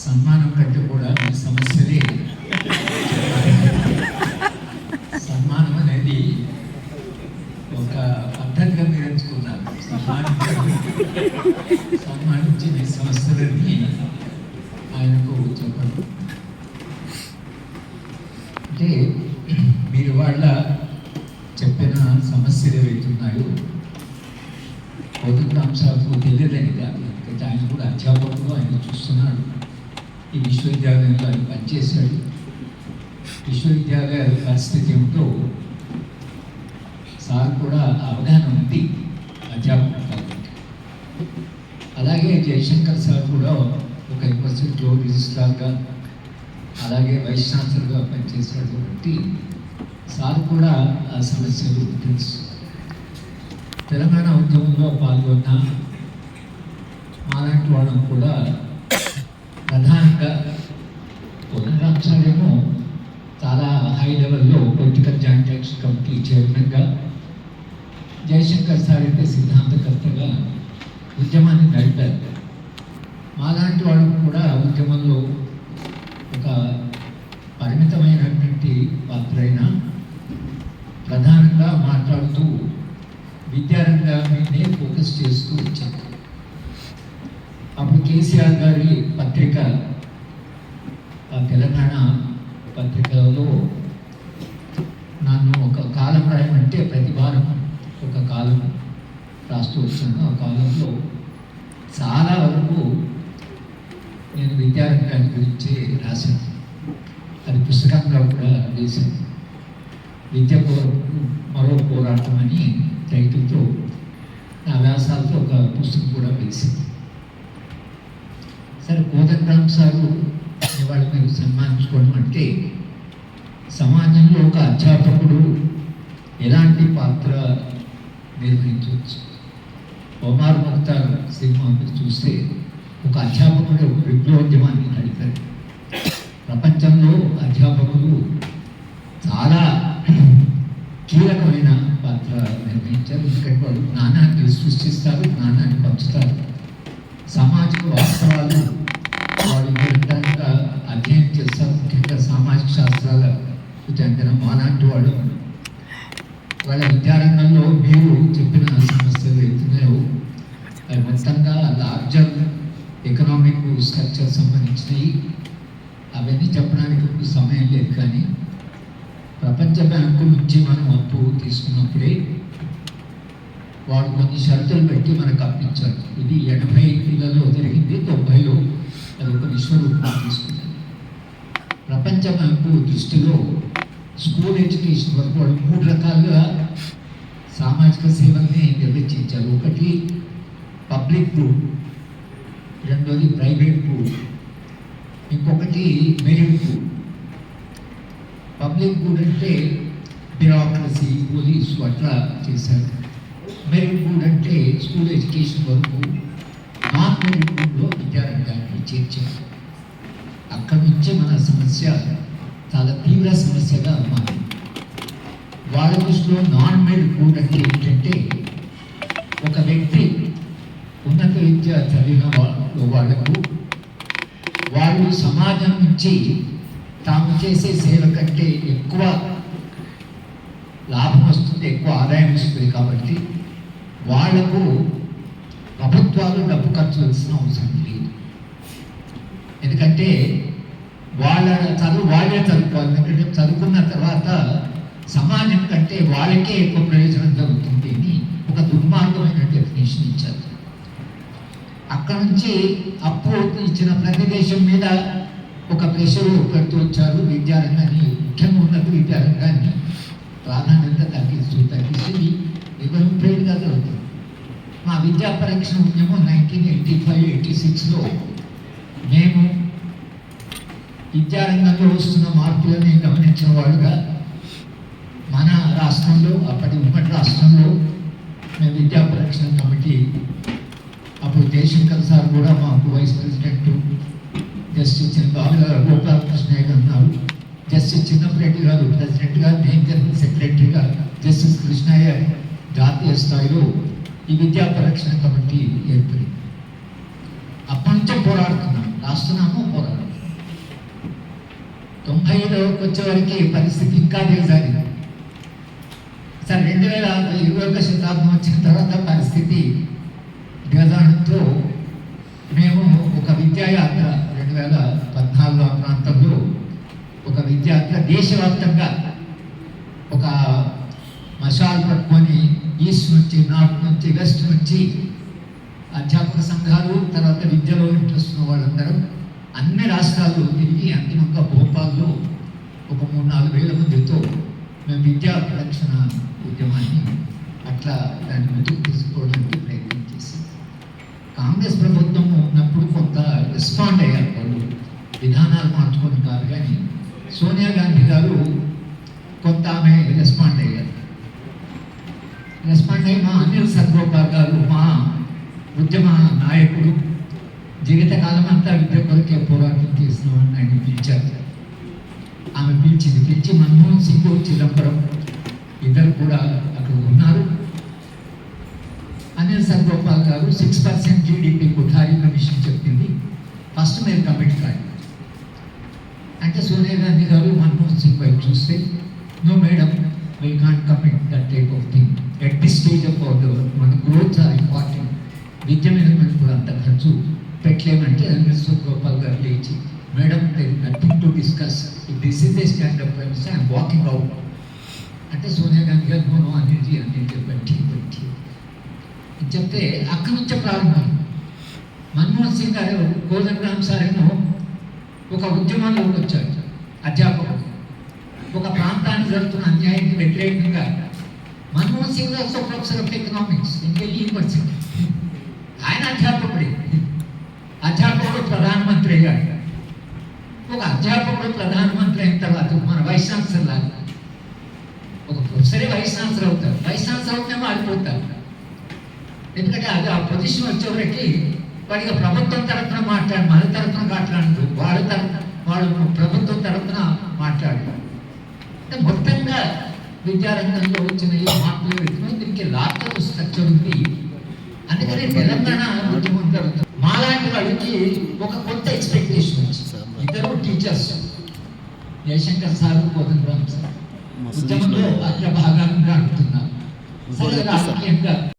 సన్మానం కంటే కూడా మీ సమస్యలే. సన్మానం అనేది ఒక పద్ధతిగా మీరు ఎంచుకున్నారు. సన్మానించి మీ సమస్యలని ఆయనకు చెప్పండి. అంటే మీరు వాళ్ళ చెప్పిన సమస్యలు ఏవైతున్నాయో భౌతిక అంశాలకు తెలియదని కాదు. ఎందుకంటే ఆయన కూడా అధ్యాపకుడు, ఆయన చూస్తున్నాడు. ఈ విశ్వవిద్యాలయంలో ఆయన పనిచేశాడు. విశ్వవిద్యాలయాల పరిస్థితి ఏమిటో సార్ కూడా అవగాహన ఉంది, అధ్యాపకుడు కాబట్టి. అలాగే జయశంకర్ సార్ కూడా ఒక యూనివర్సిటీలో రిజిస్ట్రార్గా అలాగే వైస్ ఛాన్సలర్గా పనిచేశాడు కాబట్టి సార్ కూడా ఆ సమస్యలు తెలుసు. తెలంగాణ ఉద్యమంలో పాల్గొన్న మాలాంటి వాళ్ళం కూడా ప్రధానంగా కొన్ని అంశాలేమో చాలా హై లెవెల్లో పొలిటికల్ జాయింట్ యాక్షన్ కమిటీ చైర్మన్గా, జయశంకర్ సార్ అయితే సిద్ధాంతకర్తగా ఉద్యమాన్ని నడిపారు. మాలాంటి వాళ్ళు కూడా ఉద్యమంలో ఒక పరిమితమైనటువంటి పాత్ర అయినా ప్రధానంగా మాట్లాడుతూ విద్యారంగాన్ని ఫోకస్ చేస్తూ వచ్చారు. అప్పుడు కేసీఆర్ గారి పత్రిక, తెలంగాణ పత్రికలలో నన్ను ఒక కాలం రాయమంటే ప్రతి వారం ఒక కాలం రాస్తూ వచ్చాను. ఆ కాలంలో చాలా వరకు నేను విద్యారంగాన్ని గురించి రాశాను. అది పుస్తకంగా కూడా వేశాను. విద్య మరో పోరాటం అని టైటిల్తో నా వ్యాసాలతో ఒక పుస్తకం కూడా వేసింది. సరే, కోదండరామ్ సారు ఇవాళ మీరు సన్మానించుకోవడం అంటే సమాజంలో ఒక అధ్యాపకుడు ఎలాంటి పాత్ర నిర్వహించవచ్చు. ఒమార్ ముఖ్తార్ సినిమా మీరు చూస్తే ఒక అధ్యాపకుడు విప్లవోద్యమాన్ని నడిపారు. ప్రపంచంలో అధ్యాపకులు చాలా కీలకమైన పాత్ర నిర్వహించారు. ఎందుకంటే వాళ్ళు జ్ఞానాన్ని సృష్టిస్తారు, జ్ఞానాన్ని పంచుతారు. సామాజిక వాస్తవాలు వాళ్ళు నిరంతరంగా అధ్యయనం చేస్తారు. ముఖ్యంగా సామాజిక శాస్త్రాలకు చెందిన మాలాంటి వాళ్ళు వాళ్ళ విద్యారంగంలో మీరు చెప్పిన సమస్యలు ఎత్తున్నాయో అవి మొత్తంగా లార్జర్ ఎకనామిక్ స్ట్రక్చర్ సంబంధించినవి. అవన్నీ చెప్పడానికి ఇప్పుడు సమయం లేదు. కానీ ప్రపంచ బ్యాంకు నుంచి మనం అప్పు తీసుకున్నప్పుడే వాడు కొన్ని షరతులు పెట్టి మనకు అప్పించారు. ఇది 80లలో జరిగింది. 90లో అది ఒక విశ్వరూపం తీసుకుంది. ప్రపంచ బ్యాంకు దృష్టిలో స్కూల్ ఎడ్యుకేషన్ వరకు వాళ్ళు 3 రకాలుగా సామాజిక సేవల్ని నిర్వచించారు. ఒకటి పబ్లిక్ గ్రూప్, రెండోది ప్రైవేట్ గ్రూప్, ఇంకొకటి మెరిట్ గ్రూప్. పబ్లిక్ గుడ్ అంటే బ్యూరోక్రసీ, పోలీసు అట్లా చేశారు. మెరిట్ గుడ్ అంటే స్కూల్ ఎడ్యుకేషన్ వరకు, నాన్ మెరిట్ గుడ్లో విద్యారంగాన్ని చేర్చారు. అక్కడి నుంచి మన సమస్య చాలా తీవ్ర సమస్యగా మారింది. వాళ్ళ దృష్టిలో నాన్ మెరిట్ గుడ్ అంటే ఏంటంటే ఒక వ్యక్తి ఉన్నత విద్య చదివిన వాళ్లకు వాళ్ళు సమాజం నుంచి తాము చేసే సేవ కంటే ఎక్కువ లాభం వస్తుంది, ఎక్కువ ఆదాయం వస్తుంది. కాబట్టి వాళ్లకు ప్రభుత్వాలు డబ్బు ఖర్చు చేసిన అవసరం లేదు. ఎందుకంటే వాళ్ళ చదువు వాళ్ళే చదువుకోవాలి. ఎందుకంటే చదువుకున్న తర్వాత సమాజం కంటే వాళ్ళకే ఎక్కువ ప్రయోజనం జరుగుతుంది అని ఒక దుర్మార్గమైన డెఫినేషన్ ఇచ్చారు. అక్కడ నుంచి అప్పు ఇచ్చిన ప్రతి దేశం మీద ఒక ప్రెషర్ పెడుతూ వచ్చారు. విద్యారంగాన్ని, ముఖ్యంగా ఉన్నత విద్యారంగాన్ని ప్రాధాన్యత తగ్గిస్తుంది. ఇవ్వగా జరుగుతుంది. మా విద్యా పరీక్ష ఉద్యమం 1985-86లో మేము విద్యారంగంలో వస్తున్న మార్పులని గమనించిన వాళ్ళుగా మన రాష్ట్రంలో, అప్పటి ఉమ్మడి రాష్ట్రంలో మేము విద్యా పరీక్ష కమిటీ, అప్పుడు జయశంకర్ సార్ కూడా మాకు వైస్ ప్రెసిడెంట్, జస్టిస్ గోపాలకృష్ణయ్య గారు ఉన్నారు, జస్టిస్ చిన్నపరెడ్డి గారు ప్రెసిడెంట్గా, నేను జనరల్ సెక్రటరీగా, జస్టిస్ కృష్ణయ్య జాతీయ స్థాయిలో ఈ విద్యా పరీక్ష కమిటీ ఏర్పడింది. అప్పటి నుంచే పోరాడుతున్నాం, రాస్తున్నాము, పోరాడుతున్నాం. 90లోకి వచ్చేవరకు పరిస్థితి ఇంకా దిగజారింది. సార్ 2021 శతాబ్దం వచ్చిన తర్వాత పరిస్థితి దిగజారంతో మేము ఒక విద్యాయాత్ర 2014 ఆ ప్రాంతంలో ఒక విద్యాయాత్ర దేశవ్యాప్తంగా ఒక మషాల్ పట్టుకొని ఈస్ట్ నుంచి, నార్త్ నుంచి, వెస్ట్ నుంచి అధ్యాపక సంఘాలు, తర్వాత విద్యలో ఇంట్రెస్ట్ ఉన్న వాళ్ళందరం అన్ని రాష్ట్రాలు తిరిగి అంతిమంగా భోపాల్లో ఒక 3-4 వేల మందితో మేము విద్యా ప్రదక్షిణ ఉద్యమాన్ని అట్లా దాన్ని ముందుకు తీసుకోవడానికి ప్రయత్నం చేసి కాంగ్రెస్ ప్రభుత్వం ఉన్నప్పుడు కొంత రెస్పాండ్ అయ్యారు. వాళ్ళు విధానాలు మార్చుకొని కాదు, కానీ సోనియా గాంధీ గారు కొంత ఆమె రెస్పాండ్ అయ్యారు. రెస్పాండ్ అయ్యి మా అనిల్ సత్గోపాల్ గారు మా ఉద్యమ నాయకుడు, జీవితకాలం అంతా విద్య కొరకే పోరాటం చేసినామని ఆయన పిలిచారు. ఆమె పిలిచి మన్మోహన్ సింగ్, చిదంబరం ఇద్దరు కూడా అక్కడ ఉన్నారు. అనిల్ సత్గోపాల్ గారు 6% జీడిపి కుఠారీ కమిషన్ చెప్పింది, ఫస్ట్ మీరు కమిట్ కాదు అంటే సోనియా గాంధీ గారు మన్మోహన్ సింగ్ వైపు చూస్తే, no madam, we can't commit that type of thing at this stage of our మన గ్రోత్ ఆర్ ఇంపార్టెంట్, విద్య మీద మనం కూడా అంత ఖర్చు పెట్టలేమంటే అనిల్ సత్గోపాల్ గారు లేచి, madam there nothing to discuss, this is the stand up primes, I'm walking out అంటే సోనియా గాంధీ గారు నో అనిల్జీ బట్టి చెప్తే అక్కడి నుంచే ప్రారంభం. మన్మోహన్ సింగ్ గారు, కోదండ రామ్ సార్ ఏమో ఒక ఉద్యమంలోకి వచ్చాడు. అధ్యాపకుడు ఒక ప్రాంతానికి జరుగుతున్న అన్యాయానికి వ్యతిరేకంగా. Manmohan Singh also professor of economics in Delhi university. ఆయన అధ్యాపకుడు ప్రధానమంత్రి అయ్యాడు. ఒక అధ్యాపకుడు ప్రధానమంత్రి అయిన తర్వాత మన వైస్ ఛాన్సలర్ లాగా ఒక ప్రొఫెసరే వైస్ ఛాన్సలర్ అవుతారు. వైస్ ఛాన్సలర్ అవుతే మారిపోతారు. ఎందుకంటే అది ఆ పొజిషన్ వచ్చేవరికి వాడిగా ప్రభుత్వం తరఫున మన తరఫున మాట్లాడదు, వాడు ప్రభుత్వం తరఫున మాట్లాడు. అంటే మొత్తంగా విద్యారంగంలో వచ్చిన ఈ మార్పులు దీనికి లాజికల్ స్ట్రక్చర్ ఉంది. అందుకని తెలంగాణ ఉద్యమం జరుగుతుంది. మాలాంటి వాళ్ళకి ఒక కొత్త ఎక్స్పెక్టేషన్ వచ్చింది. ఇద్దరు teachers, Jayashankar sir, Kodandaram sir ఉద్యమంలో అగ్రభాగాన్ని నడుపుతున్నారు. రాజకీయంగా